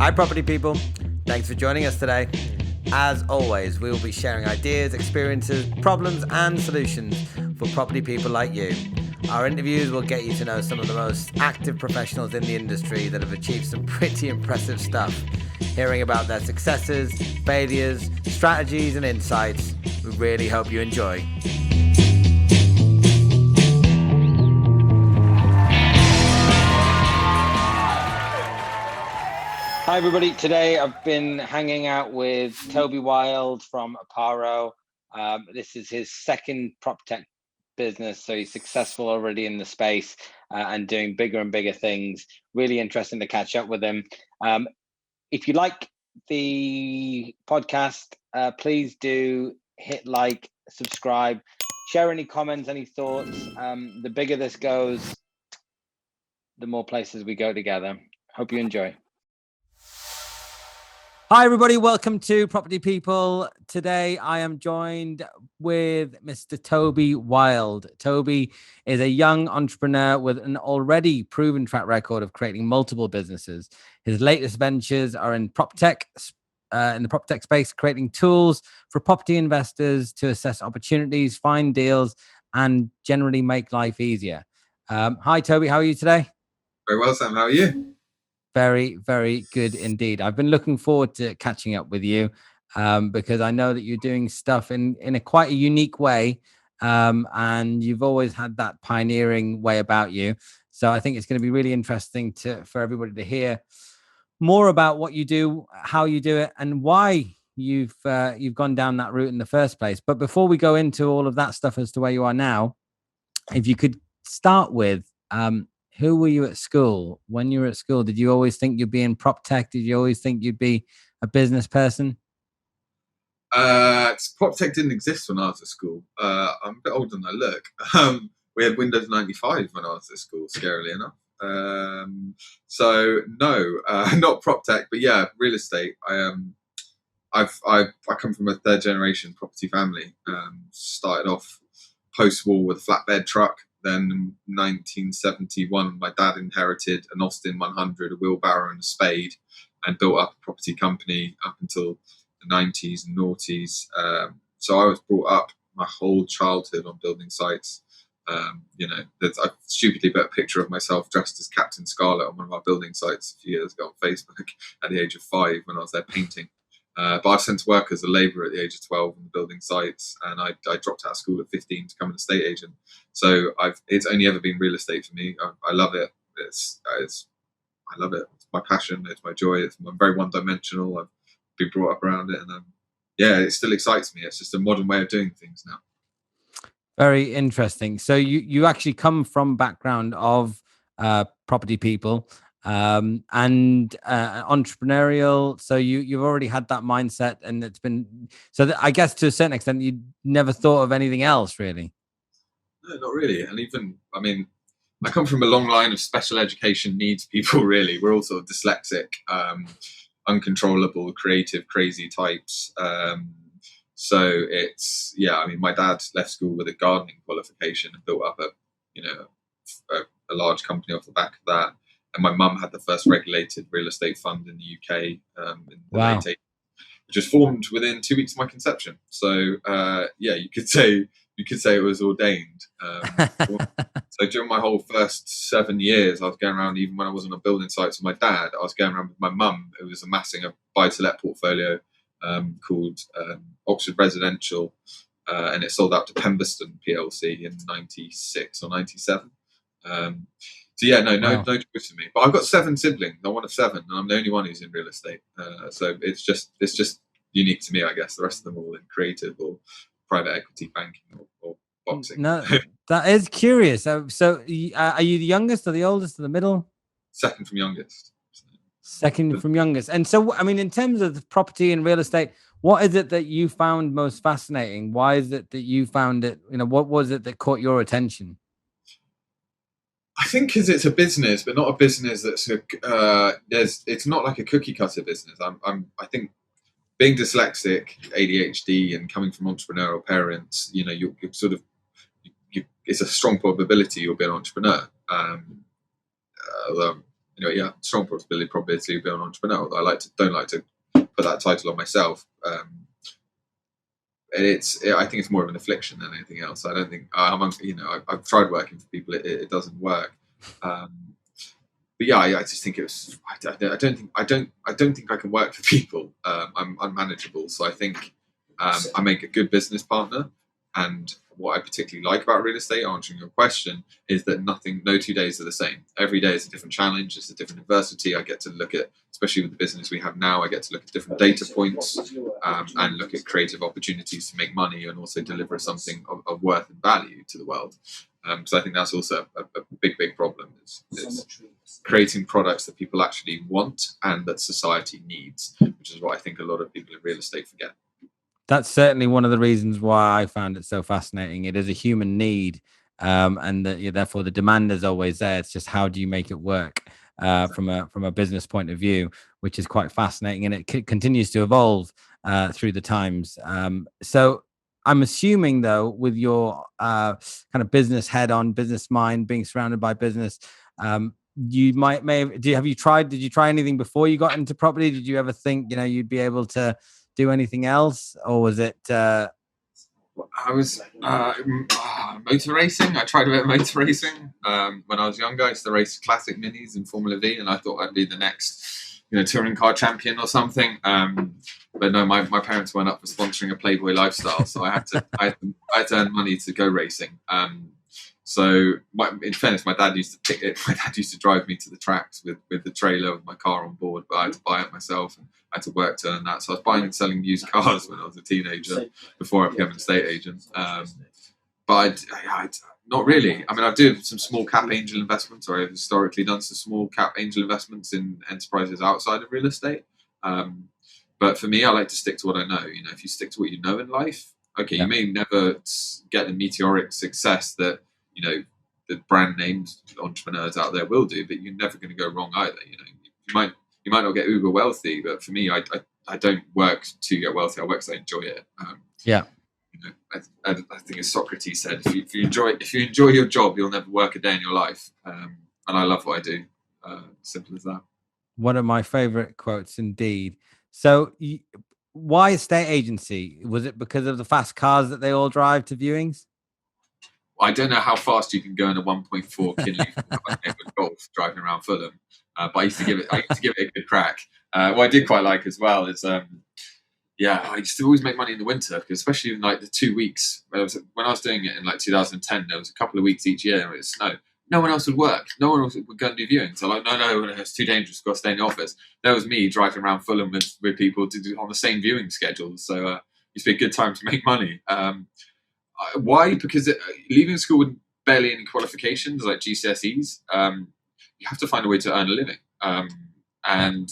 Hi, property people. Thanks for joining us today. As always, we will be sharing ideas, experiences, problems, and solutions for property people like you. Our interviews will get you to know some of the most active professionals in the industry that have achieved some pretty impressive stuff. Hearing about their successes, failures, strategies, and insights, we really hope you enjoy. Hi everybody, today I've been hanging out with Toby Wilde from Oparo. This is his second PropTech business, so he's successful already in the space and doing bigger and bigger things. Really interesting to catch up with him. If you like the podcast, please do hit like, subscribe, share any comments, any thoughts. The bigger this goes, the more places we go together. Hope you enjoy. Hi, everybody. Welcome to Property People. Today, I am joined with Mr. Toby Wilde. Toby is a young entrepreneur with an already proven track record of creating multiple businesses. His latest ventures are in PropTech, in the PropTech space, creating tools for property investors to assess opportunities, find deals, and generally make life easier. Hi, Toby. How are you today? Very well, Sam. How are you? Very, very good indeed. I've been looking forward to catching up with you because I know that you're doing stuff in a quite a unique way, and you've always had that pioneering way about you. So I think it's going to be really interesting for everybody to hear more about what you do, how you do it, and why you've gone down that route in the first place. But before we go into all of that stuff as to where you are now, if you could start with who were you at school? When you were at school, did you always think you'd be in PropTech? Did you always think you'd be a business person? PropTech didn't exist when I was at school. I'm a bit older than I look. We had Windows 95 when I was at school, scarily enough. So no, not PropTech, but yeah, real estate. I come from a third generation property family. Started off post-war with a flatbed truck. Then in 1971, my dad inherited an Austin 100, a wheelbarrow and a spade, and built up a property company up until the 90s and noughties. So I was brought up my whole childhood on building sites. I stupidly put a picture of myself dressed as Captain Scarlet on one of our building sites a few years ago on Facebook at the age of 5 when I was there painting. But I was sent to work as a labourer at the age of 12 on the building sites, and I dropped out of school at 15 to become an estate agent. So it's only ever been real estate for me. I love it. I love it. It's my passion. It's my joy. I'm very one-dimensional. I've been brought up around it, and it still excites me. It's just a modern way of doing things now. Very interesting. So you actually come from background of property people. And entrepreneurial, so you've already had that mindset, and it's been so that I guess to a certain extent you never thought of anything else really. No, not really. And even I come from a long line of special education needs people. Really, we're all sort of dyslexic, uncontrollable, creative, crazy types. So it's my dad left school with a gardening qualification and built up a large company off the back of that. And my mum had the first regulated real estate fund in the UK in the late 80s, which was formed within 2 weeks of my conception. So you could say it was ordained. So during my whole first 7 years, I was going around, even when I wasn't on building sites with my dad, I was going around with my mum, who was amassing a buy-to-let portfolio called Oxford Residential, and it sold out to Pemberston PLC in 96 or 97. No choice for me. But I've got 7 siblings. I'm one of 7, and I'm the only one who's in real estate. So it's just unique to me, I guess. The rest of them are all in creative or private equity banking or boxing. No, that is curious. So are you the youngest or the oldest or the middle? Second from youngest. Second from youngest. And so, in terms of the property and real estate, what is it that you found most fascinating? Why is it that you found it? What was it that caught your attention? I think because it's a business, but not a business that's it's not like a cookie cutter business. I think being dyslexic, ADHD, and coming from entrepreneurial parents, you're sort of it's a strong probability you'll be an entrepreneur. strong probability of being an entrepreneur. Although don't like to put that title on myself. And I think it's more of an affliction than anything else. I don't think I've tried working for people. It doesn't work. But yeah, I just think it was. I don't think I can work for people. I'm unmanageable. So I think I make a good business partner. And what I particularly like about real estate, answering your question, is that no 2 days are the same. Every day is a different challenge. It's a different adversity. I get to look at, especially with the business we have now, I get to look at different data points and look at creative opportunities to make money and also deliver something of worth and value to the world. So I think that's also a big problem. Is creating products that people actually want and that society needs, which is what I think a lot of people in real estate forget. That's certainly one of the reasons why I found it so fascinating. It is a human need, and therefore the demand is always there. It's just how do you make it work from a business point of view, which is quite fascinating, and it continues to evolve through the times. So I'm assuming, though, with your kind of business head on, business mind, being surrounded by business, you did you try anything before you got into property? Did you ever think you'd be able to do anything else, or was it I was motor racing. I tried a bit of motor racing when I was younger. I used to race classic minis in Formula V, and I thought I'd be the next touring car champion or something. But no, my parents weren't up for sponsoring a Playboy lifestyle, so I had to earn money to go racing. So in fairness, my dad used to drive me to the tracks with the trailer with my car on board, but I had to buy it myself and I had to work to earn that. So I was buying and selling used cars when I was a teenager before I became an estate agent. But I not really. I mean, I do some small cap angel investments, or I've historically done some small cap angel investments in enterprises outside of real estate. But for me, I like to stick to what I know. If you stick to what you know in life, okay, you may never get the meteoric success that the brand named entrepreneurs out there will do, but you're never going to go wrong either. You might not get uber wealthy, but for me, I don't work to get wealthy. I work because I enjoy it. I think as Socrates said, if you enjoy your job, you'll never work a day in your life. And I love what I do. Simple as that. One of my favorite quotes, indeed. So, why estate agency? Was it because of the fast cars that they all drive to viewings? I don't know how fast you can go in a 1.4 Kinleigh Golf driving around Fulham, but I used to give it a good crack. What I did quite like as well is, I used to always make money in the winter, because especially in like the 2 weeks when I was doing it in like 2010, there was a couple of weeks each year where it snowed. No one else would work. No one else would go and do viewings. So like, no, it's too dangerous. Got to stay in the office. There was me driving around Fulham with people to do on the same viewing schedule. So it used to be a good time to make money. Why? Because leaving school with barely any qualifications like GCSEs, you have to find a way to earn a living. And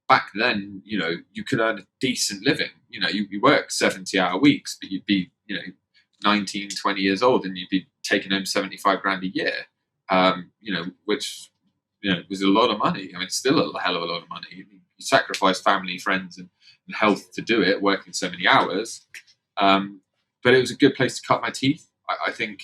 back then, you could earn a decent living. You work 70-hour weeks, but you'd be, 19, 20 years old, and you'd be taking home 75 grand a year, which, was a lot of money. I mean, it's still a hell of a lot of money. You sacrifice family, friends, and health to do it, working so many hours. But it was a good place to cut my teeth. I think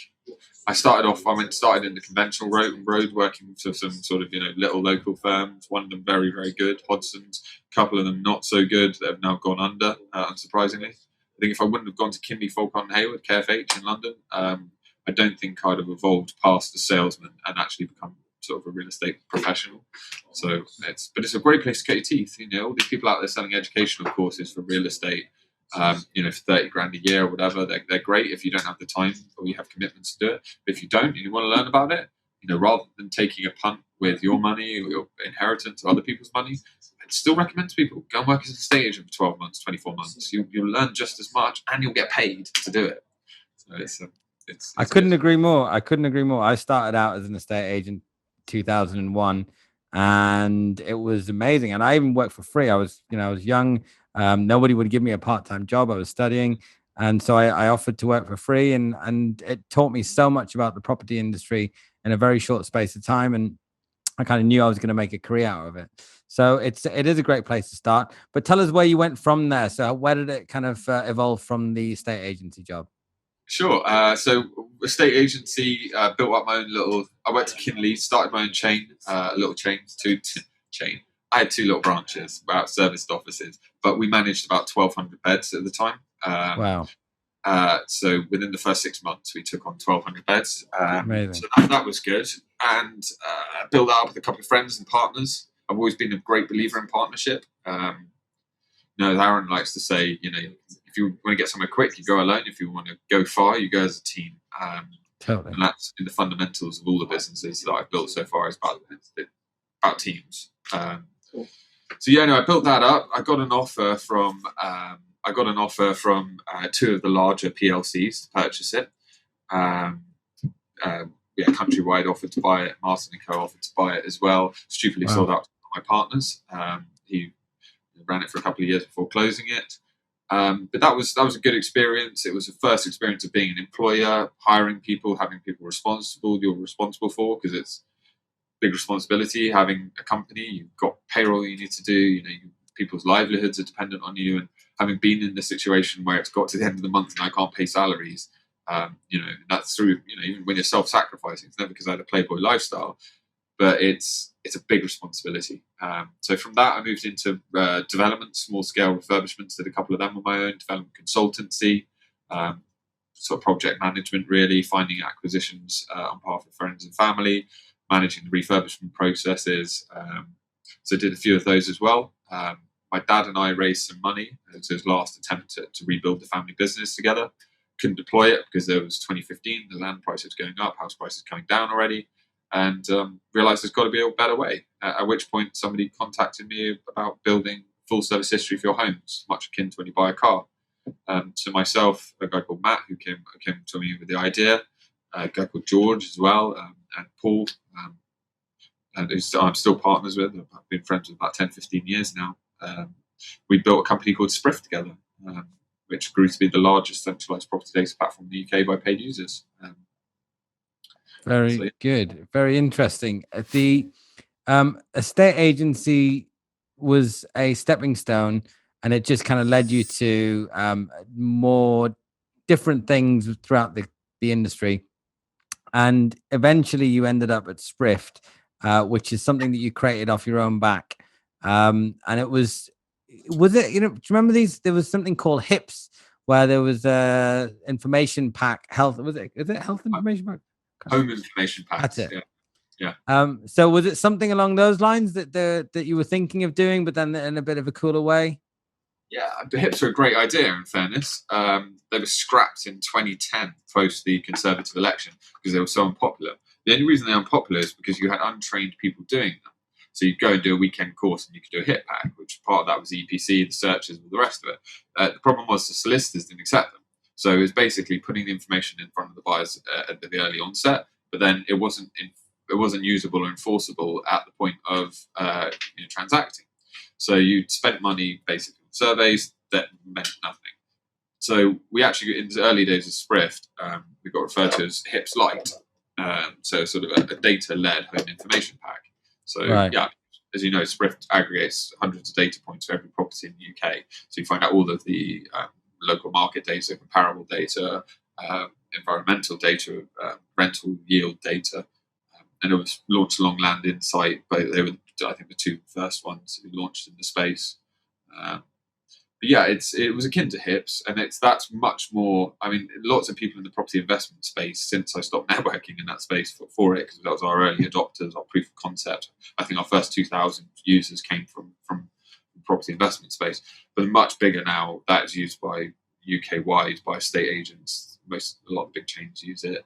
I started in the conventional road, working for some sort of, little local firms. One of them very, very good, Hodson's. A couple of them not so good, that have now gone under, unsurprisingly. I think if I wouldn't have gone to Kinleigh, Folkard Hayward, KFH in London, I don't think I'd have evolved past a salesman and actually become sort of a real estate professional. So it's a great place to cut your teeth. All these people out there selling educational courses for real estate, for 30 grand a year or whatever, they're great if you don't have the time or you have commitments to do it. But if you don't and you want to learn about it, rather than taking a punt with your money or your inheritance or other people's money, I'd still recommend to people, go and work as an estate agent for 12 months, 24 months. You'll learn just as much and you'll get paid to do it. So I couldn't agree more. I started out as an estate agent 2001, and it was amazing. And I even worked for free. I was young. Nobody would give me a part-time job. I was studying. And so I offered to work for free, and it taught me so much about the property industry in a very short space of time. And I kind of knew I was going to make a career out of it. So it is a great place to start. But tell us where you went from there. So where did it kind of evolve from the estate agency job? Sure. So estate agency, built up my own little. I went to Kinleigh, started my own chain, a little chain, chain. I had two little branches, about serviced offices, but we managed about 1,200 beds at the time. Wow. So within the first 6 months, we took on 1,200 beds. Amazing. So that was good, and built that up with a couple of friends and partners. I've always been a great believer in partnership. As Aaron likes to say, if you want to get somewhere quick, you go alone. If you want to go far, you go as a team. Totally. And that's in the fundamentals of all the businesses that I've built so far, is about teams. I built that up. I got an offer from two of the larger PLCs to purchase it. Countrywide offered to buy it. Martin & Co offered to buy it as well. Stupidly sold out to my partners. He ran it for a couple of years before closing it. But that was a good experience. It was the first experience of being an employer, hiring people, having people you're responsible for, because it's big responsibility. Having a company, you've got payroll you need to do. People's livelihoods are dependent on you, and having been in the situation where it's got to the end of the month and I can't pay salaries, that's through. Even when you're self-sacrificing, it's never because I had a Playboy lifestyle, but it's a big responsibility. So from that, I moved into development, small-scale refurbishments, did a couple of them on my own, development consultancy, sort of project management, really, finding acquisitions on behalf of friends and family, managing the refurbishment processes. So I did a few of those as well. My dad and I raised some money. It was his last attempt to rebuild the family business together. Couldn't deploy it because there was 2015, the land price was going up, house prices coming down already, and realised there's got to be a better way. At which point somebody contacted me about building full service history for your homes, much akin to when you buy a car. So myself, a guy called Matt, who came to me with the idea, a guy called George as well, and Paul, and I'm still partners with. I've been friends with about 10, 15 years now. We built a company called Spriff together, which grew to be the largest centralised property data platform in the UK by paid users. Very good. Very interesting. The estate agency was a stepping stone, and it just kind of led you to more different things throughout the industry. And eventually you ended up at Sprift, which is something that you created off your own back. And it was it, do you remember these? There was something called HIPS, where there was a information pack, health. Is it health information pack? Home information pack. That's it. Yeah. So was it something along those lines that you were thinking of doing, but then in a bit of a cooler way? Yeah, the HIPs are a great idea, in fairness. They were scrapped in 2010 post the Conservative election because they were so unpopular. The only reason they're unpopular is because you had untrained people doing them. So you'd go and do a weekend course and you could do a HIP pack, which part of that was EPC, the searches, all the rest of it. The problem was the solicitors didn't accept them. So it was basically putting the information in front of the buyers at the early onset, but then it wasn't usable or enforceable at the point of transacting. So you'd spent money basically on surveys that meant nothing. So we actually, in the early days of Sprift, we got referred to as HIPS Lite. So sort of a data-led home information pack. So yeah, as you know, Sprift aggregates hundreds of data points for every property in the UK. So you find out all of the local market data, comparable data, environmental data, rental yield data. And it was launched along Land Insight, but they were, I think, the two first ones who launched in the space. But yeah, it was akin to HIPS, and that's much more. I mean, lots of people in the property investment space, since I stopped networking in that space for it, because that was our early adopters, our proof of concept. I think our first 2,000 users came from the property investment space, but much bigger now. That is used by UK wide by estate agents. A lot of big chains use it.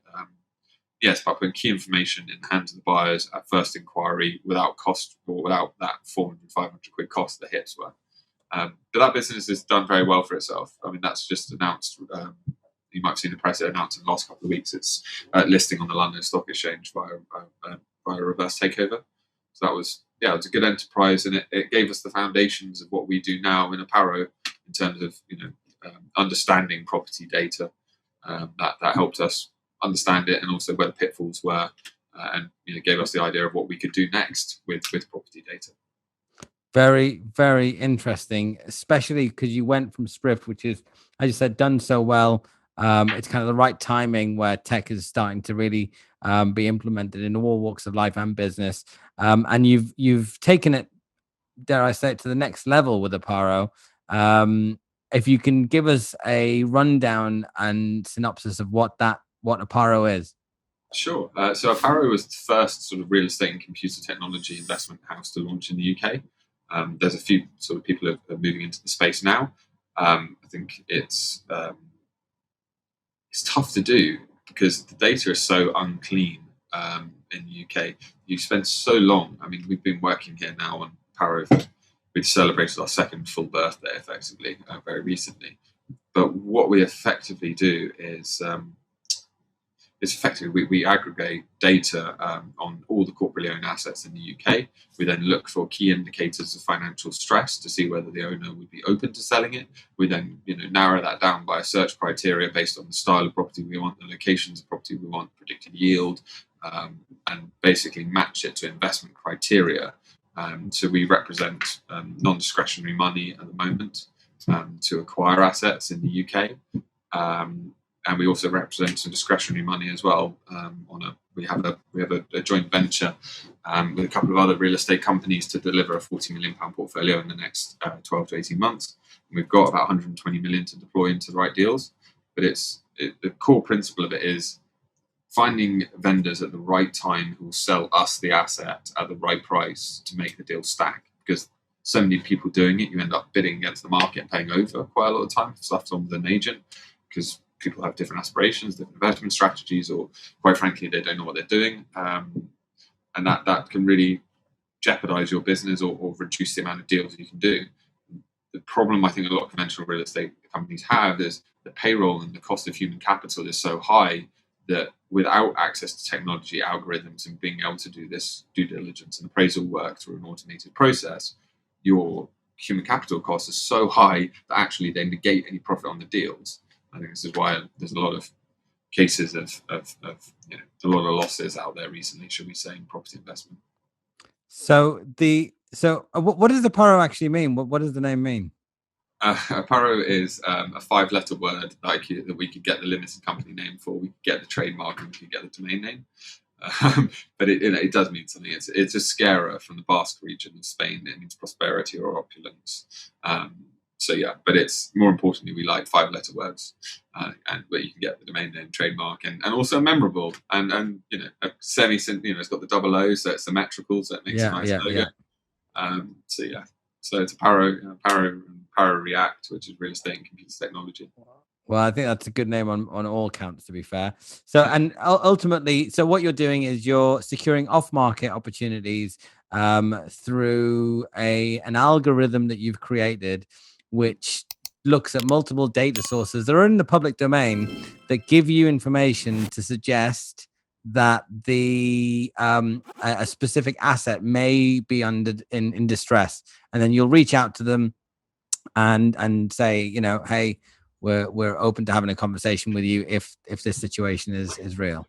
Yes, by putting key information in the hands of the buyers at first inquiry without cost or without that 400, 500 quid cost that HIPs were. But that business has done very well for itself. I mean, that's just announced. You might have seen the press announced in the last couple of weeks. It's listing on the London Stock Exchange via a reverse takeover. So that was, it was a good enterprise, and it gave us the foundations of what we do now in Oparo in terms of understanding property data. That helped us understand it, and also where the pitfalls were, and gave us the idea of what we could do next with property data. Very, very interesting, especially because you went from Sprift, which is, as you said, done so well, It's kind of the right timing where tech is starting to really be implemented in all walks of life and business. And you've taken it, dare I say it, to the next level with Oparo. If you can give us a rundown and synopsis of what Oparo is. Sure. So Oparo was the first sort of real estate and computer technology investment house to launch in the UK. There's a few sort of people are moving into the space now. I think it's tough to do because the data is so unclean in the UK. You spend so long. I mean, we've been working here now on Oparo. We celebrated our second full birthday, effectively, very recently. But what we effectively do is effectively we aggregate data on all the corporately owned assets in the UK. We then look for key indicators of financial stress to see whether the owner would be open to selling it. We then narrow that down by a search criteria based on the style of property we want, the locations of property we want, predicted yield, and basically match it to investment criteria. So we represent non-discretionary money at the moment to acquire assets in the UK. And we also represent some discretionary money as well. We have a joint venture with a couple of other real estate companies to deliver a £40 million portfolio in the next 12 to 18 months. And we've got about 120 million to deploy into the right deals. But the core principle of it is finding vendors at the right time who will sell us the asset at the right price to make the deal stack. Because so many people doing it, you end up bidding against the market, paying over quite a lot of time for stuff on with an agent, because people have different aspirations, different investment strategies, or quite frankly, they don't know what they're doing. And that can really jeopardize your business or reduce the amount of deals you can do. The problem I think a lot of conventional real estate companies have is the payroll and the cost of human capital is so high that without access to technology, algorithms, and being able to do this due diligence and appraisal work through an automated process, your human capital costs are so high that actually they negate any profit on the deals. I think this is why there's a lot of cases of a lot of losses out there recently, should we say, in property investment. So what does the Oparo actually mean? What does the name mean? Oparo is a 5-letter word that we could get the limited company name for. We could get the trademark and we could get the domain name. But it does mean something. It's a scarer from the Basque region of Spain. It means prosperity or opulence. So yeah, but it's more importantly, we like 5-letter words, and where you can get the domain name, trademark, and also memorable, and a it's got the double O, so it's symmetrical, so it makes a nice logo. So it's Oparo React, which is real estate and computer technology. Well, I think that's a good name on all counts, to be fair. So, and ultimately, so what you're doing is you're securing off-market opportunities through an algorithm that you've created, which looks at multiple data sources that are in the public domain that give you information to suggest that a specific asset may be in distress, and then you'll reach out to them and say, hey, we're open to having a conversation with you if this situation is real.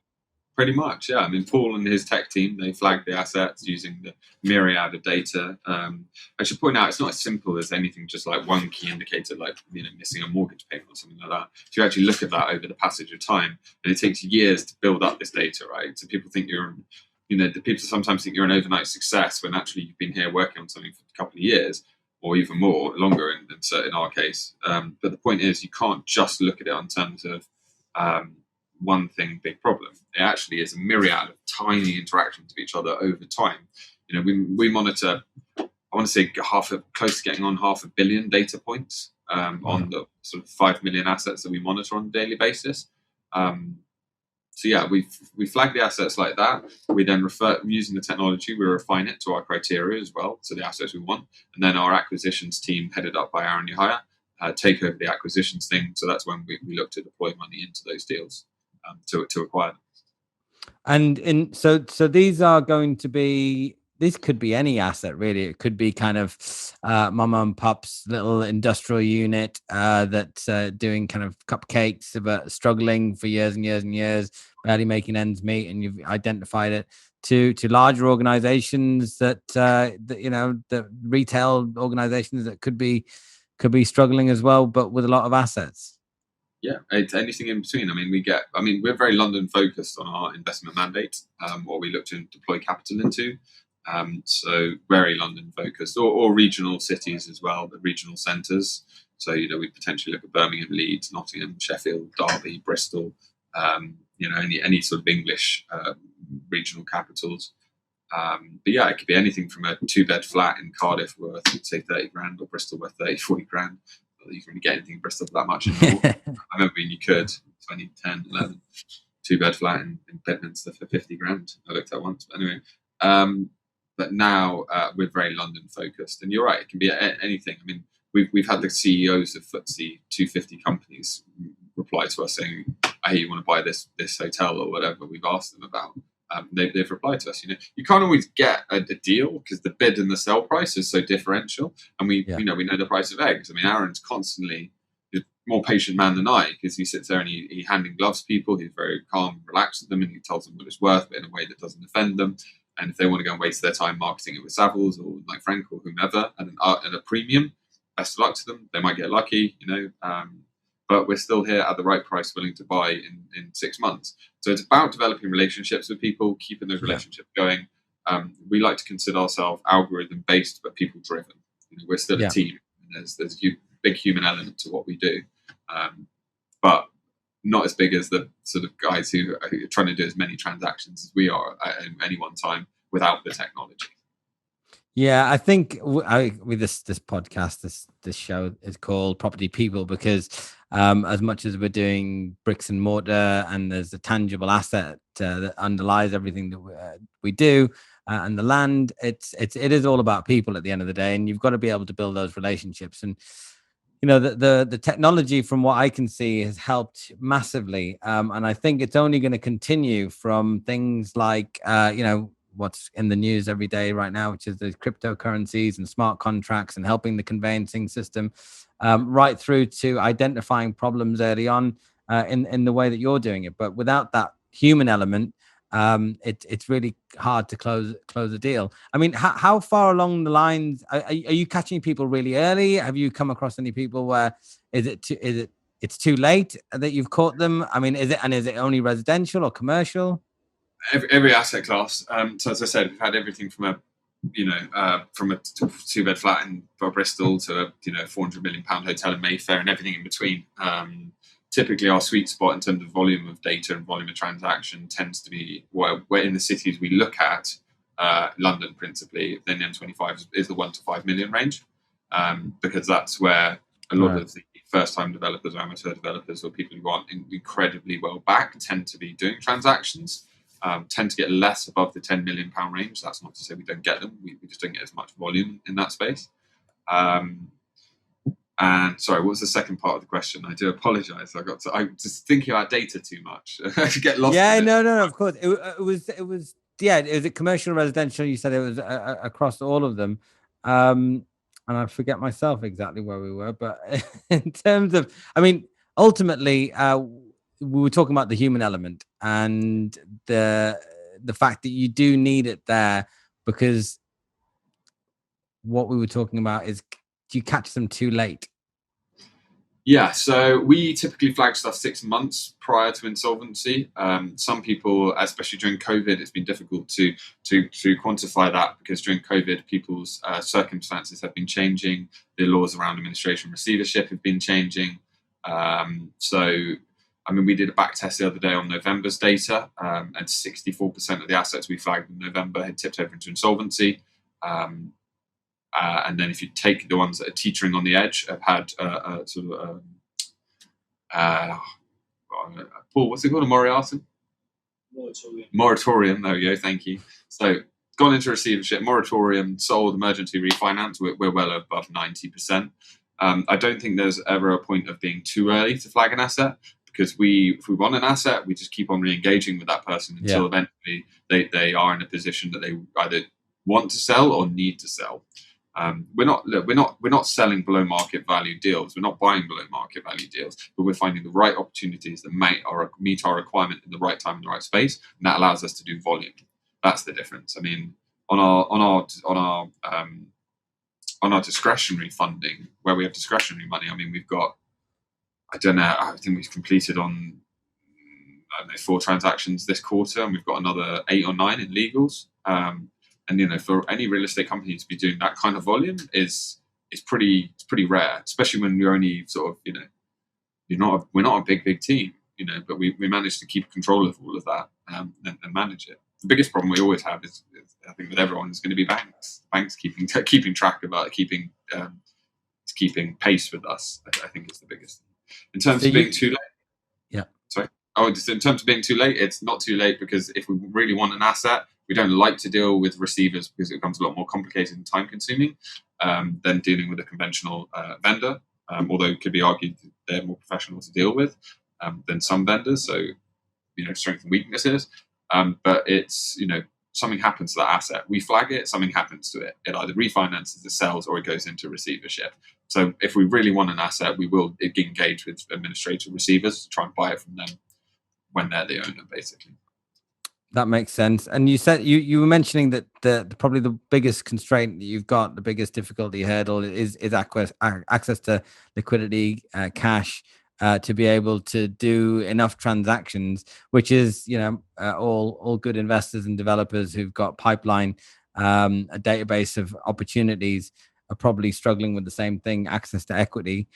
Pretty much, yeah. I mean, Paul and his tech team, they flag the assets using the myriad of data. I should point out, it's not as simple as anything, just like one key indicator, like missing a mortgage payment or something like that. If you actually look at that over the passage of time, and it takes years to build up this data, right? So people think the people sometimes think you're an overnight success when actually you've been here working on something for a couple of years, or even longer in our case. But the point is, you can't just look at it in terms of one thing, big problem. It actually is a myriad of tiny interactions with each other over time. We monitor, I want to say close to getting on 500 million data points on the sort of 5 million assets that we monitor on a daily basis. So yeah, we flag the assets like that. We then using the technology, we refine it to our criteria as well, to the assets we want. And then our acquisitions team, headed up by Aaron Yahaya, take over the acquisitions thing. So that's when we look to deploy money into those deals to acquire them. And so these are going to be, this could be any asset really. It could be kind of mum and pup's little industrial unit that's doing kind of cupcakes but struggling for years and years and years, barely making ends meet, and you've identified it, to larger organizations that the retail organizations that could be struggling as well, but with a lot of assets. Yeah, it's anything in between. I mean, we're very London focused on our investment mandate, what we look to deploy capital into. So very London focused, or regional cities as well, the regional centres. So, we potentially look at Birmingham, Leeds, Nottingham, Sheffield, Derby, Bristol, any sort of English regional capitals. But yeah, it could be anything from a 2-bed flat in Cardiff worth, say, 30 grand, or Bristol worth 30, 40 grand. You can really get anything in Bristol for that much anymore. I remember when you could, 2010, 11, 2-bed flat in Bedminster for 50 grand. I looked at once. But anyway, but now we're very London focused. And you're right, it can be anything. I mean, we've had the CEOs of FTSE 250 companies reply to us saying, hey, you want to buy this hotel or whatever we've asked them about. They've replied to us. You can't always get a deal because the bid and the sell price is so differential, and we know the price of eggs. I mean, Aaron's constantly a more patient man than I, because he sits there and he handing gloves people. He's very calm and relaxed with them, and he tells them what it's worth, but in a way that doesn't offend them. And if they want to go and waste their time marketing it with Savills or like Frank or whomever at a premium, best of luck to them. They might get lucky, but we're still here at the right price, willing to buy in 6 months. So it's about developing relationships with people, keeping those relationships going. We like to consider ourselves algorithm-based, but people-driven. We're still a team. And there's a big human element to what we do, but not as big as the sort of guys who are trying to do as many transactions as we are at any one time without the technology. Yeah, I think with this podcast, this show is called Property People because as much as we're doing bricks and mortar and there's a tangible asset that underlies everything that we do and the land, it is all about people at the end of the day, and you've got to be able to build those relationships. And the technology, from what I can see, has helped massively, and I think it's only going to continue from things like what's in the news every day right now, which is the cryptocurrencies and smart contracts and helping the conveyancing system, right through to identifying problems early on in the way that you're doing it. But without that human element, it's really hard to close a deal. I mean, how far along the lines are you catching people really early? Have you come across any people where it's too late that you've caught them? I mean, is it only residential or commercial? Every asset class. So as I said, we've had everything from a 2-bed flat in Bristol to a £400 million hotel in Mayfair, and everything in between. Typically, our sweet spot in terms of volume of data and volume of transaction tends to be where in the cities we look at, London principally, then M25 is the 1 to 5 million range, because that's where a lot of the first-time developers or amateur developers or people who aren't incredibly well back tend to be doing transactions. Tend to get less above the £10 million range. That's not to say we don't get them. We just don't get as much volume in that space. And sorry, what was the second part of the question? I do apologise. I'm just thinking about data too much. I get lost. Yeah, no, of course. It was. Yeah, is it commercial, residential? You said it was across all of them. And I forget myself exactly where we were, but in terms of, I mean, ultimately, we were talking about the human element and the fact that you do need it there, because what we were talking about is, do you catch them too late? Yeah, so we typically flag stuff 6 months prior to insolvency. Some people, especially during COVID, it's been difficult to quantify that, because during COVID, people's circumstances have been changing. The laws around administration receivership have been changing. I mean, we did a back test the other day on November's data, and 64% of the assets we flagged in November had tipped over into insolvency. And then if you take the ones that are teetering on the edge, have had Paul, what's it called? A moratorium? Moratorium, there we go, thank you. So gone into receivership, moratorium, sold, emergency refinance, we're well above 90%. I don't think there's ever a point of being too early to flag an asset, because if we want an asset, we just keep on re-engaging with that person until eventually they are in a position that they either want to sell or need to sell. We're not selling below market value deals. We're not buying below market value deals, but we're finding the right opportunities that meet our requirement in the right time in the right space, and that allows us to do volume. That's the difference. I mean, on our discretionary funding, where we have discretionary money, I mean, we've got I don't know. I think we've completed on, I don't know, 4 transactions this quarter, and we've got another 8 or 9 in legals. And for any real estate company to be doing that kind of volume is pretty rare, especially when we're only sort of, we're not a big team, but we managed to keep control of all of that, and manage it. The biggest problem we always have is I think with everyone is going to be banks keeping track of it, keeping pace with us. I think is the biggest thing. In terms of being too late. Yeah. Sorry. Oh, just in terms of being too late, it's not too late, because if we really want an asset, we don't like to deal with receivers because it becomes a lot more complicated and time consuming than dealing with a conventional vendor. Although it could be argued that they're more professional to deal with than some vendors. So, strengths and weaknesses. But it's, something happens to that asset. We flag it, something happens to it. It either refinances, it sells, or it goes into receivership. So if we really want an asset, we will engage with administrative receivers to try and buy it from them when they're the owner, basically. That makes sense. And you said you were mentioning that probably the biggest constraint that you've got, the biggest difficulty hurdle is access to liquidity, cash, to be able to do enough transactions, which is all good investors and developers who've got pipeline, a database of opportunities, are probably struggling with the same thing: access to equity.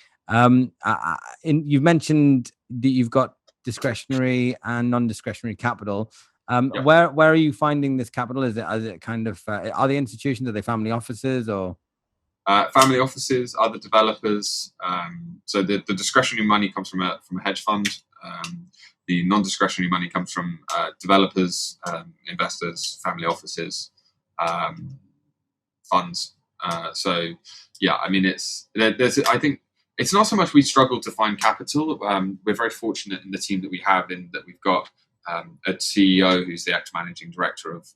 You've mentioned that you've got discretionary and non-discretionary capital. Yeah. Where are you finding this capital? Is it kind of are they institutions? Are they family offices or? Family offices, other developers. So the discretionary money comes from a hedge fund. The non-discretionary money comes from developers, investors, family offices, funds. So yeah, I mean, I think it's not so much we struggle to find capital. We're very fortunate in the team that we have, in that we've got a CEO who's the ex-managing director of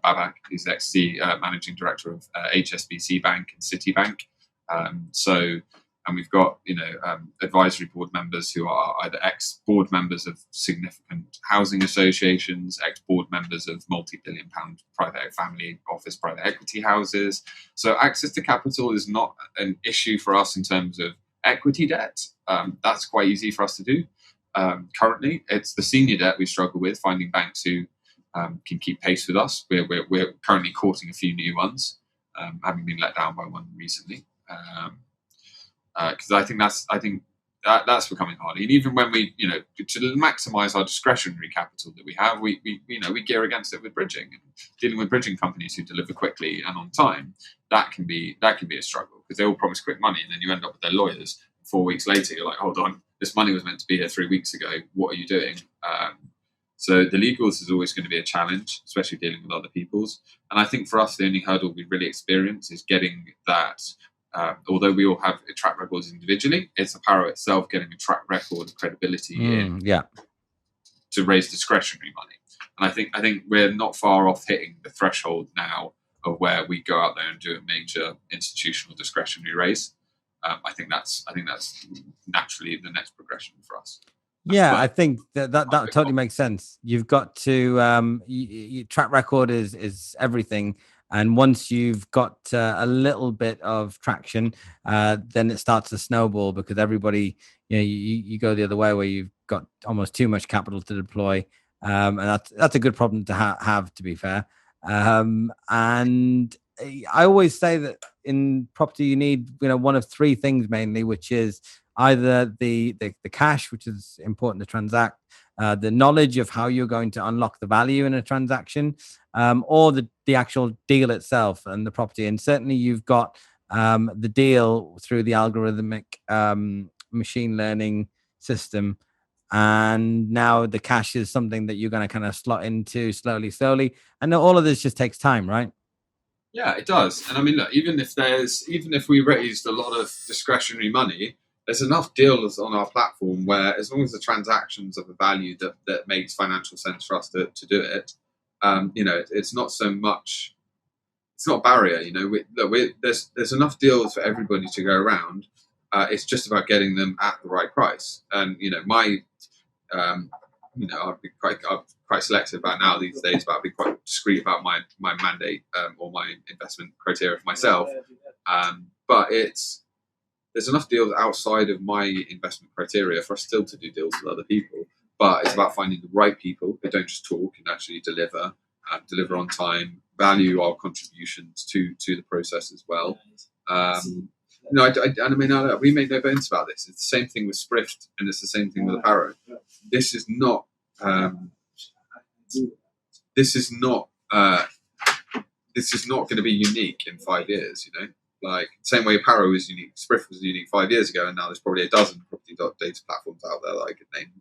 Babak, who's the ex-managing director of HSBC Bank and Citibank. And we've got advisory board members who are either ex-board members of significant housing associations, ex-board members of multi-billion-pound private family office private equity houses. So access to capital is not an issue for us in terms of equity debt. That's quite easy for us to do. Currently, it's the senior debt we struggle with, finding banks who can keep pace with us. We're currently courting a few new ones, having been let down by one recently. Because I think that's becoming harder. And even when we, to maximise our discretionary capital that we have, we gear against it with bridging, and dealing with bridging companies who deliver quickly and on time. That can be a struggle, because they all promise quick money, and then you end up with their lawyers. 4 weeks later, you're like, hold on, this money was meant to be here 3 weeks ago. What are you doing? So the legals is always going to be a challenge, especially dealing with other people's. And I think for us, the only hurdle we really experience is getting that. Although we all have track records individually, it's Oparo itself getting a track record of credibility to raise discretionary money. And I think we're not far off hitting the threshold now of where we go out there and do a major institutional discretionary raise. I think that's naturally the next progression for us. Yeah, I think that totally makes sense. You've got to track record is everything, and once you've got a little bit of traction, then it starts to snowball, because everybody, you go the other way where you've got almost too much capital to deploy, and that's a good problem to have, to be fair. And I always say that in property you need one of 3 things mainly, which is either the cash, which is important to transact, the knowledge of how you're going to unlock the value in a transaction, or the actual deal itself and the property. And certainly you've got the deal through the algorithmic machine learning system, and now the cash is something that you're going to kind of slot into slowly, and all of this just takes time, right? Yeah, it does. And I mean, look, even if we raised a lot of discretionary money, there's enough deals on our platform where, as long as the transactions of a value that makes financial sense for us to do it, it's not so much. It's not a barrier. There's enough deals for everybody to go around. It's just about getting them at the right price. And I'll be quite selective about now these days, but I'll be quite discreet about my mandate or my investment criteria for myself. But it's there's enough deals outside of my investment criteria for us still to do deals with other people. But it's about finding the right people who don't just talk and actually deliver, deliver on time, value our contributions to the process as well. We make no bones about this. It's the same thing with Sprift, and it's the same thing with Oparo. This is not. This is not. This is not going to be unique in 5 years. Like same way Oparo was unique, Sprift was unique 5 years ago, and now there's probably a dozen property data platforms out there that I could name.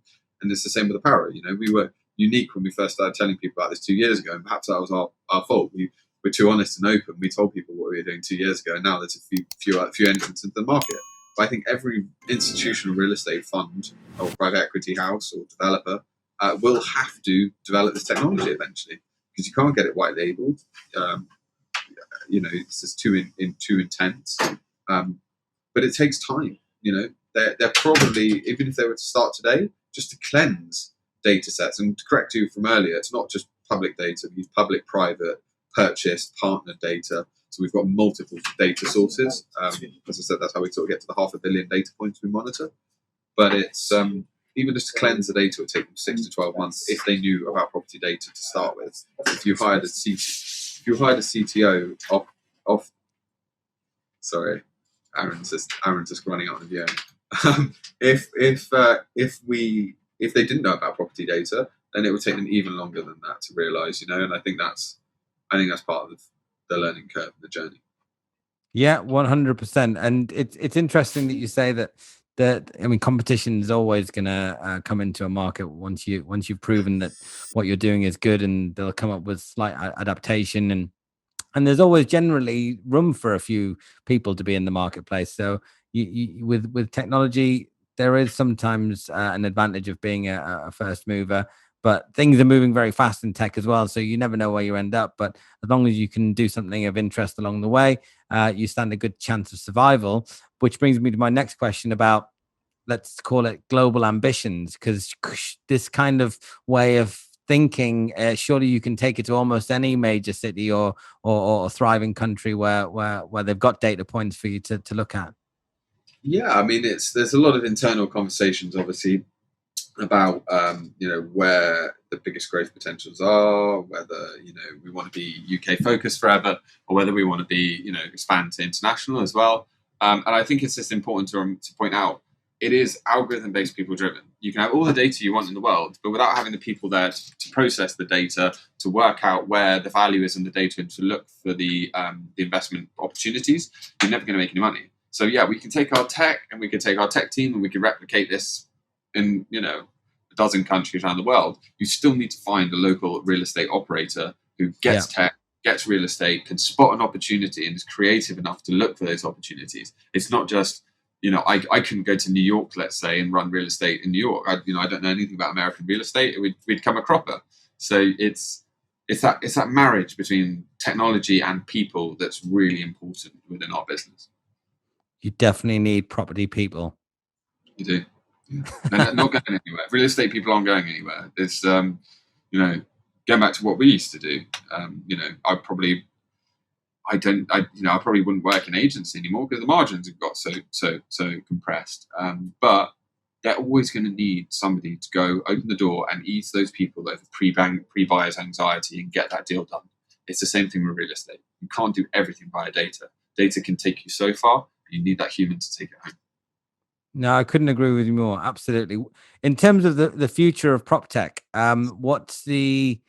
And it's the same with Oparo. We were unique when we first started telling people about this 2 years ago, and perhaps that was our fault. We were too honest and open. We told people what we were doing 2 years ago, and now there's a few entrants into the market. But I think every institutional real estate fund or private equity house or developer will have to develop this technology eventually, because you can't get it white labeled. It's just too intense. But it takes time. They're probably, even if they were to start today, just to cleanse data sets. And to correct you from earlier, it's not just public data. We use public, private, purchased, partner data. So we've got multiple data sources. As I said, that's how we sort of get to the 500 million data points we monitor. But it's even just to cleanse the data, it would take them 6 to 12 months if they knew about property data to start with. If you hired a CTO off sorry, Aaron's just running out of the if they didn't know about property data, then it would take them even longer than that to realise, and I think that's part of the learning curve, the journey. Yeah, 100%. And it's interesting that you say that competition is always going to come into a market once you've proven that what you're doing is good, and they'll come up with slight adaptation, and there's always generally room for a few people to be in the marketplace. So you with technology, there is sometimes an advantage of being a first mover, but things are moving very fast in tech as well. So you never know where you end up. But as long as you can do something of interest along the way, you stand a good chance of survival, which brings me to my next question about, let's call it global ambitions, because this kind of way of thinking, surely you can take it to almost any major city or thriving country where they've got data points for you to look at. Yeah, I mean, there's a lot of internal conversations, obviously, about where the biggest growth potentials are, whether we want to be UK focused forever, or whether we want to be expand to international as well. And I think it's just important to point out, it is algorithm-based, people-driven. You can have all the data you want in the world, but without having the people there to process the data, to work out where the value is in the data, and to look for the investment opportunities, you're never going to make any money. So yeah, we can take our tech and we can take our tech team and we can replicate this in a dozen countries around the world. You still need to find a local real estate operator who gets tech, gets real estate, can spot an opportunity, and is creative enough to look for those opportunities. It's not just I couldn't go to New York, let's say, and run real estate in New York. I don't know anything about American real estate. We'd come a cropper. So it's that marriage between technology and people that's really important within our business. You definitely need property people. You do. Yeah. They're not going anywhere. Real estate people aren't going anywhere. It's going back to what we used to do. I probably wouldn't work in agency anymore because the margins have got so compressed. But they're always going to need somebody to go open the door and ease those people that have pre-buyer's anxiety and get that deal done. It's the same thing with real estate. You can't do everything via data. Data can take you so far. You need that human to take it home. No, I couldn't agree with you more. Absolutely. In terms of the future of PropTech, what's the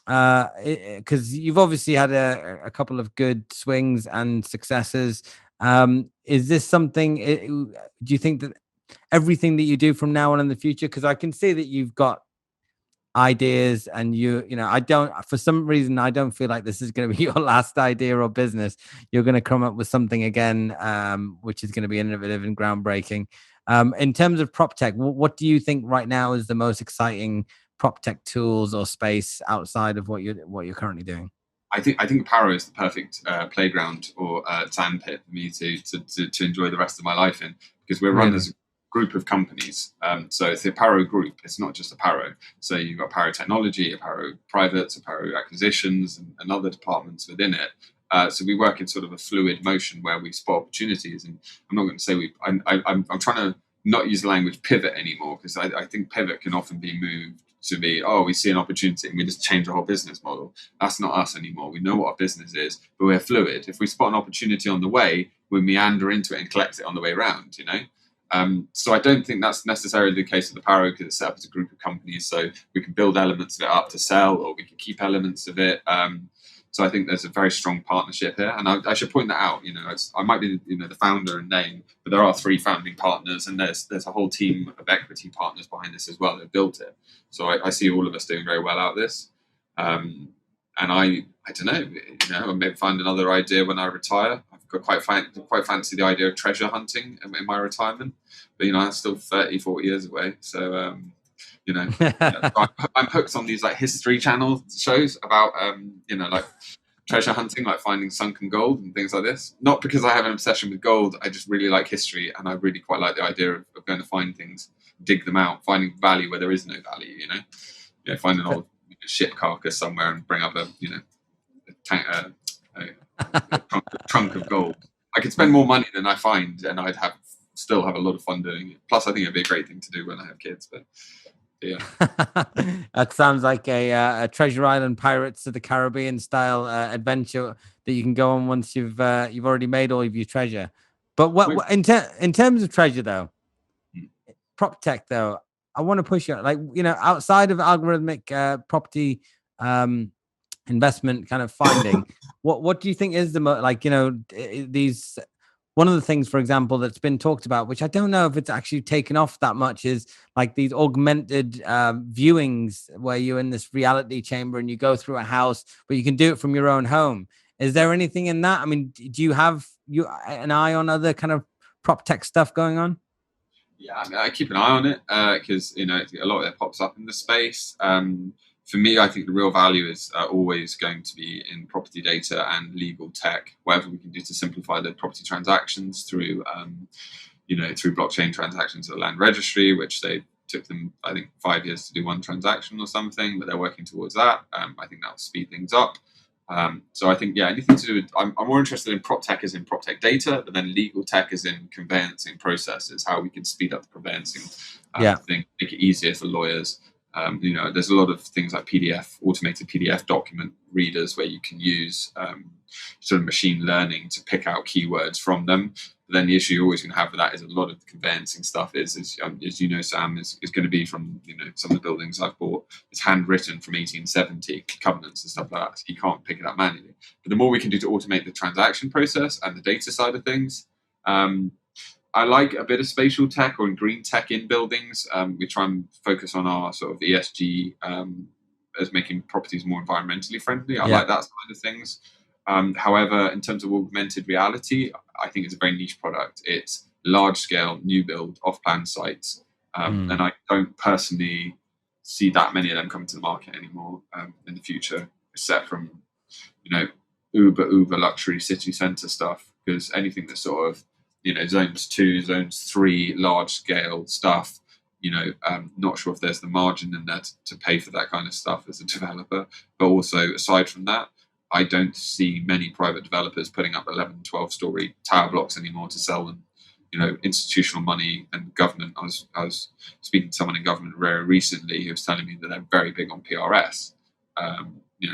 because you've obviously had a couple of good swings and successes. Is this something? Do you think that everything that you do from now on in the future? Because I can see that you've got ideas, and I don't, for some reason, I don't feel like this is going to be your last idea or business. You're going to come up with something again, which is going to be innovative and groundbreaking. In terms of PropTech, what do you think right now is the most exciting PropTech tools or space outside of what you're currently doing? I think Oparo is the perfect playground or sandpit for me to enjoy the rest of my life in, because we're run as a group of companies. So it's the Oparo group. It's not just Oparo. So you've got Oparo Technology, Oparo Privates, Oparo Acquisitions, and other departments within it. So we work in sort of a fluid motion where we spot opportunities. And I'm not going to say I'm trying to not use the language pivot anymore, because I think pivot can often be moved to be, oh, we see an opportunity and we just change the whole business model. That's not us anymore. We know what our business is, but we're fluid. If we spot an opportunity on the way, we meander into it and collect it on the way around, So I don't think that's necessarily the case with Oparo, because it's set up as a group of companies, so we can build elements of it up to sell, or we can keep elements of it. So I think there's a very strong partnership here, and I should point that out. I might be the founder and name, but there are 3 founding partners, and there's a whole team of equity partners behind this as well that built it. So I see all of us doing very well out of this, and I don't know, I may find another idea when I retire. I've got quite fancy the idea of treasure hunting in my retirement, but I'm still 30-40 years away, so. I'm hooked on these like History Channel shows about like treasure hunting, like finding sunken gold and things like this. Not because I have an obsession with gold, I just really like history, and I really quite like the idea of going to find things, dig them out, finding value where there is no value. Find an old ship carcass somewhere and bring up a trunk of gold. I could spend more money than I find, and I'd still have a lot of fun doing it. Plus, I think it'd be a great thing to do when I have kids. But yeah, that sounds like a Treasure Island Pirates of the Caribbean style adventure that you can go on once you've already made all of your treasure. But what in terms of treasure though, PropTech though, I want to push you outside of algorithmic property investment kind of finding, what do you think is these? One of the things, for example, that's been talked about, which I don't know if it's actually taken off that much, is like these augmented viewings where you're in this reality chamber and you go through a house, but you can do it from your own home. Is there anything in that? I mean, do you have an eye on other kind of prop tech stuff going on? Yeah, I keep an eye on it because a lot of it pops up in the space. For me, I think the real value is always going to be in property data and legal tech, whatever we can do to simplify the property transactions through blockchain transactions at the land registry, which they took them, I think, 5 years to do one transaction or something, but they're working towards that. I think that will speed things up. So I think, anything to do with, I'm more interested in prop tech as in prop tech data, but then legal tech as in conveyancing processes, how we can speed up the conveyancing thing, make it easier for lawyers. There's a lot of things like automated PDF document readers where you can use sort of machine learning to pick out keywords from them. But then the issue you're always going to have with that is a lot of the conveyancing stuff is as you know, Sam, is going to be from some of the buildings I've bought. It's handwritten from 1870 covenants and stuff like that. So you can't pick it up manually. But the more we can do to automate the transaction process and the data side of things. I like a bit of spatial tech or green tech in buildings. We try and focus on our sort of ESG as making properties more environmentally friendly. I like that side of things. However, in terms of augmented reality, I think it's a very niche product. It's large scale, new build, off-plan sites. And I don't personally see that many of them coming to the market anymore in the future, except from, uber luxury city centre stuff, because anything that's sort of, zones 2, zones 3, large scale stuff, not sure if there's the margin in there to pay for that kind of stuff as a developer. But also, aside from that, I don't see many private developers putting up 11, 12-story tower blocks anymore to sell them. Institutional money and government. I was speaking to someone in government very recently who was telling me that they're very big on PRS.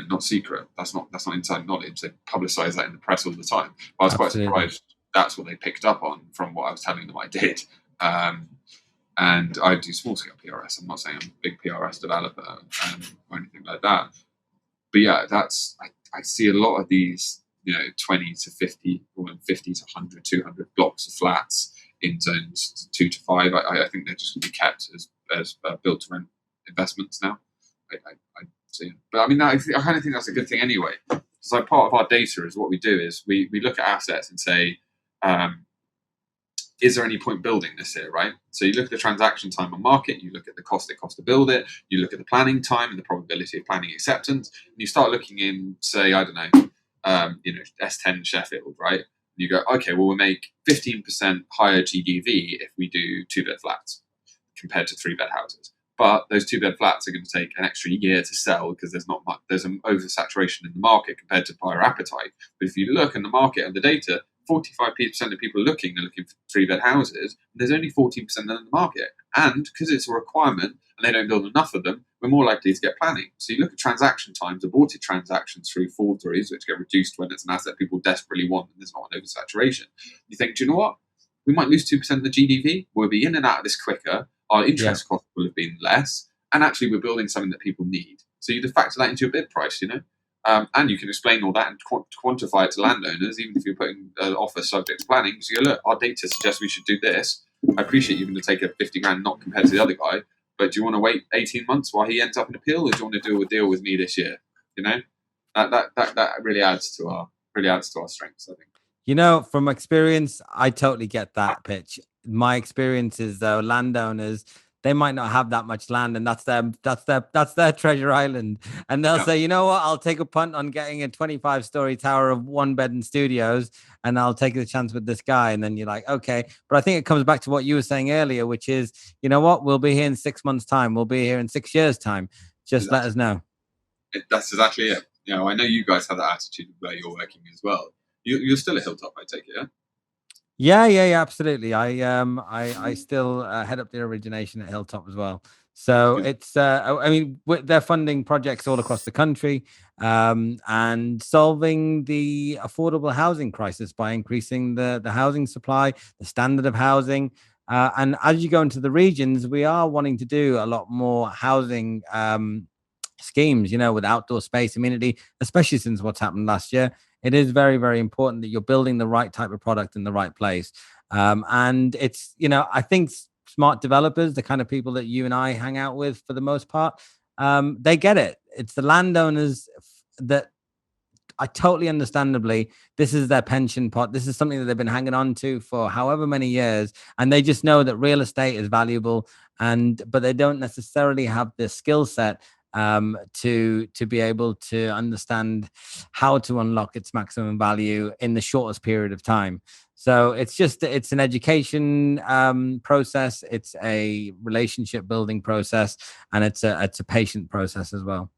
Not secret. That's not inside knowledge. They publicise that in the press all the time. But I was quite surprised that's what they picked up on from what I was telling them I did. And I do small scale PRS. I'm not saying I'm a big PRS developer or anything like that. But I see a lot of these, 20 to 50, or 50 to 100, 200 blocks of flats in zones 2 to 5. I think they're just going to be kept as build to rent investments now. I see. But I mean, I kind of think that's a good thing anyway. So part of our data is what we do is we look at assets and say, is there any point building this here, right? So you look at the transaction time on market, you look at the cost it costs to build it, you look at the planning time and the probability of planning acceptance, and you start looking in, say, I don't know, S10 Sheffield, right? And you go, okay, well, we'll make 15% higher GDV if we do 2-bed flats compared to 3-bed houses. But those 2-bed flats are going to take an extra year to sell because there's an oversaturation in the market compared to buyer appetite. But if you look in the market and the data, 45% of people are looking for 3-bed houses, and there's only 14% in the market. And because it's a requirement and they don't build enough of them, we're more likely to get planning. So you look at transaction times, aborted transactions through fall throughs, which get reduced when it's an asset people desperately want and there's not an oversaturation. You think, do you know what? We might lose 2% of the GDP. We'll be in and out of this quicker. Our interest costs will have been less. And actually, we're building something that people need. So you factor that into your bid price, and you can explain all that and quantify it to landowners, even if you're putting an offer subject to planning. So you go, look, our data suggests we should do this. I appreciate you're going to take a 50 grand knock compared to the other guy, but do you want to wait 18 months while he ends up in appeal, or do you want to do a deal with me this year? That really adds to our strengths, I think. From experience, I totally get that pitch. My experience is, though, landowners, they might not have that much land, and that's their treasure island. And they'll say, you know what, I'll take a punt on getting a 25-story tower of 1-bed and studios, and I'll take the chance with this guy. And then you're like, okay. But I think it comes back to what you were saying earlier, which is, you know what, we'll be here in 6 months' time. We'll be here in 6 years' time. Just let us know. That's exactly it. I know you guys have that attitude where you're working as well. You're still a Hilltop, I take it, yeah? Yeah, absolutely. I still head up the origination at Hilltop as well. So it's they're funding projects all across the country, and solving the affordable housing crisis by increasing the housing supply, the standard of housing. And as you go into the regions, we are wanting to do a lot more housing schemes, with outdoor space, amenity, especially since what's happened last year. It is very, very important that you're building the right type of product in the right place. And it's, I think smart developers, the kind of people that you and I hang out with for the most part, they get it. It's the landowners that I totally understandably, this is their pension pot. This is something that they've been hanging on to for however many years. And they just know that real estate is valuable, but they don't necessarily have the skill set to be able to understand how to unlock its maximum value in the shortest period of time. So it's an education process, it's a relationship building process, and it's a patient process as well.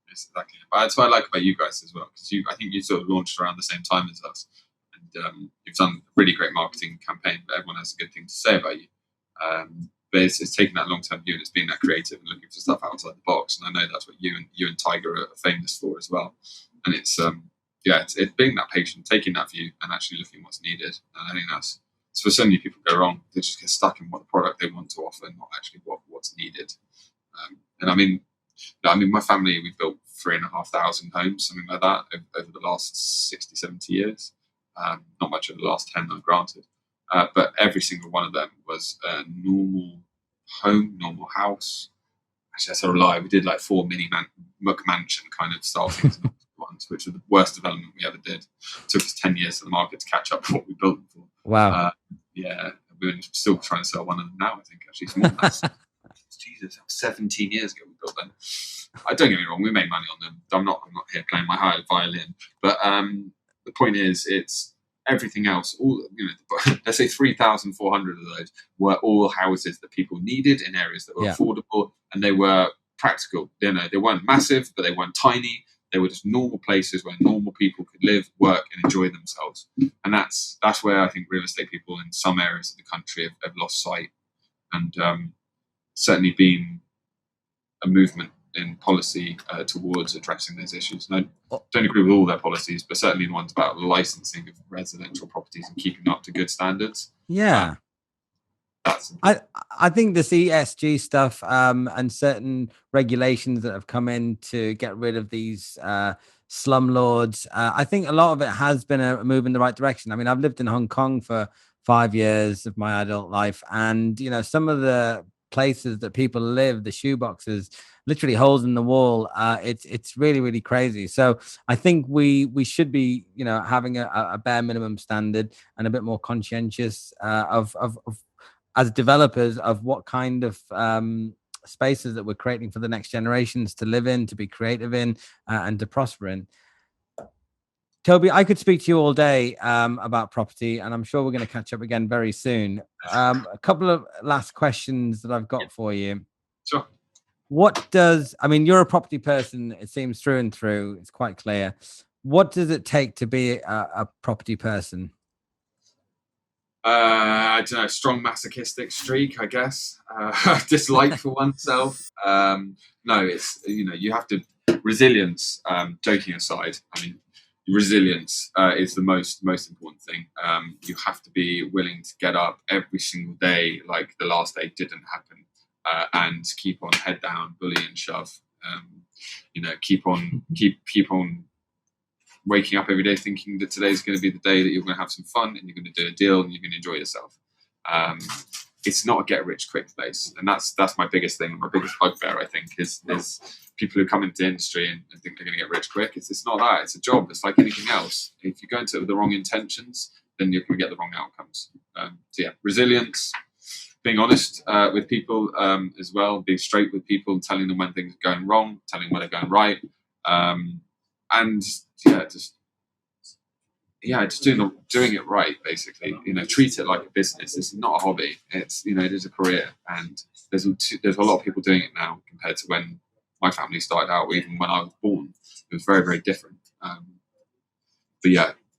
Yes, exactly. That's what I like about you guys as well, because I think you sort of launched around the same time as us, and you've done a really great marketing campaign, but everyone has a good thing to say about you. But it's taking that long-term view, and it's being that creative and looking for stuff outside the box. And I know that's what you and Tiger are famous for as well. And it's being that patient, taking that view, and actually looking at what's needed. And I think that's for so many people go wrong. They just get stuck in what the product they want to offer, and not actually what's needed. And I mean, my family, we've built 3,500 homes, something like that, over the last 60, 70 years. Not much over the last 10, I'm granted. But every single one of them was a normal home, normal house. Actually, that's a lie. We did like 4 mini McMansion kind of style things ones, which were the worst development we ever did. It took us 10 years for the market to catch up to what we built them for. Wow. We're still trying to sell one of them now, I think, actually. It's more than that. Jesus, 17 years ago we built them. Don't get me wrong, we made money on them. I'm not here playing my high violin. But the point is, it's everything else, all let's say 3,400 of those were all houses that people needed in areas that were affordable, and they were practical. They weren't massive, but they weren't tiny. They were just normal places where normal people could live, work, and enjoy themselves. And that's where I think real estate people in some areas of the country have lost sight, and certainly been a movement in policy towards addressing those issues. And I don't agree with all their policies, but certainly the ones about licensing of residential properties and keeping up to good standards. Yeah. I think this ESG stuff and certain regulations that have come in to get rid of these slumlords, I think a lot of it has been a move in the right direction. I mean, I've lived in Hong Kong for 5 years of my adult life, and some of the places that people live, the shoeboxes, literally holes in the wall. It's really, really crazy. So I think we should be, having a bare minimum standard and a bit more conscientious of as developers of what kind of spaces that we're creating for the next generations to live in, to be creative in, and to prosper in. Toby, I could speak to you all day about property, and I'm sure we're going to catch up again very soon. A couple of last questions that I've got for you. Sure. You're a property person, it seems, through and through. It's quite clear. What does it take to be a property person? I don't know, strong masochistic streak, I guess. Dislike for oneself. No, it's, you have to, resilience, joking aside, resilience is the most important thing. You have to be willing to get up every single day like the last day didn't happen, and keep on head down, bully and shove. Keep on waking up every day thinking that today's going to be the day that you're going to have some fun and you're going to do a deal and you're going to enjoy yourself. It's not a get rich quick place, and that's my biggest thing. My biggest bugbear, I think, is people who come into the industry and think they're going to get rich quick. It's not that. It's a job. It's like anything else. If you go into it with the wrong intentions, then you're going to get the wrong outcomes. Resilience, being honest with people as well, being straight with people, telling them when things are going wrong, telling them when they're going right, and just doing it right, basically. Treat it like a business. It's not a hobby. It's it is a career, and there's a lot of people doing it now compared to when my family started out, or even when I was born. It was very, very different.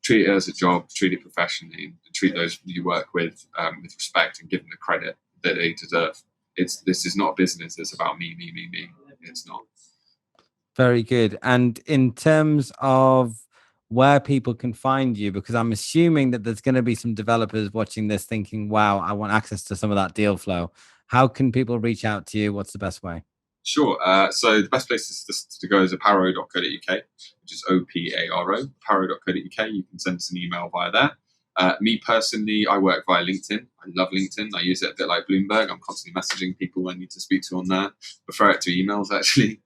Treat it as a job, treat it professionally, and treat those you work with respect and give them the credit that they deserve. This is not a business. It's about me. It's not. Very good. And in terms of where people can find you, because I'm assuming that there's going to be some developers watching this thinking, wow, I want access to some of that deal flow. How can people reach out to you? What's the best way? Sure. So the best place to go is oparo.co.uk, which is Oparo, oparo.co.uk. You can send us an email via there. Me personally, I work via LinkedIn. I love LinkedIn. I use it a bit like Bloomberg. I'm constantly messaging people I need to speak to on there. Prefer it to emails, actually.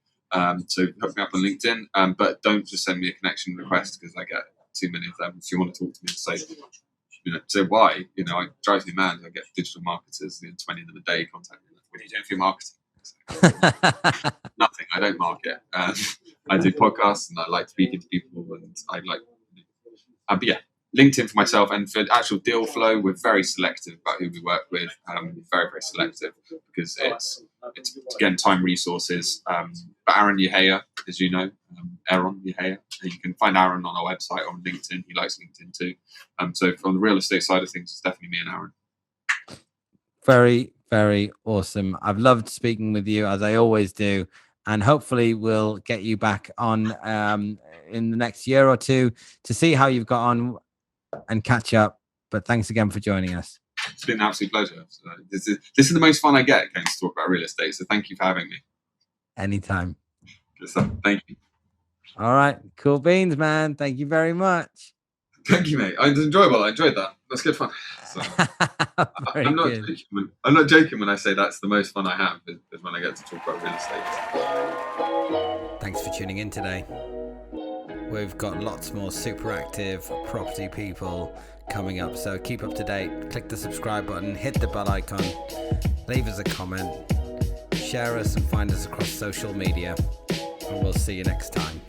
So hook me up on LinkedIn, but don't just send me a connection request because I get too many of them. If you want to talk to me and say why, it drives me mad. I get digital marketers, 20 of them a day contacting me. What are you doing for your marketing? Nothing. I don't market. I do podcasts and I like speaking to people, and I like. LinkedIn for myself, and for actual deal flow, we're very selective about who we work with. Very, very selective because it's again time, resources. But Aaron Yehaya, as you know, Aaron Yehaya, you can find Aaron on our website, on LinkedIn. He likes LinkedIn too. So from the real estate side of things, it's definitely me and Aaron. Very, very awesome. I've loved speaking with you, as I always do. And hopefully we'll get you back on in the next year or two to see how you've got on and catch up. But thanks again for joining us. It's been an absolute pleasure. So this is the most fun I get going to talk about real estate. So thank you for having me. Anytime. Good stuff. Thank you. All right. Cool beans, man. Thank you very much. Thank you, mate. It was enjoyable. I enjoyed that. That's good fun. So, I'm not joking when I say that's the most fun I have is when I get to talk about real estate. Thanks for tuning in today. We've got lots more super active property people coming up, so keep up to date. Click the subscribe button, hit the bell icon, leave us a comment, share us and find us across social media, and we'll see you next time.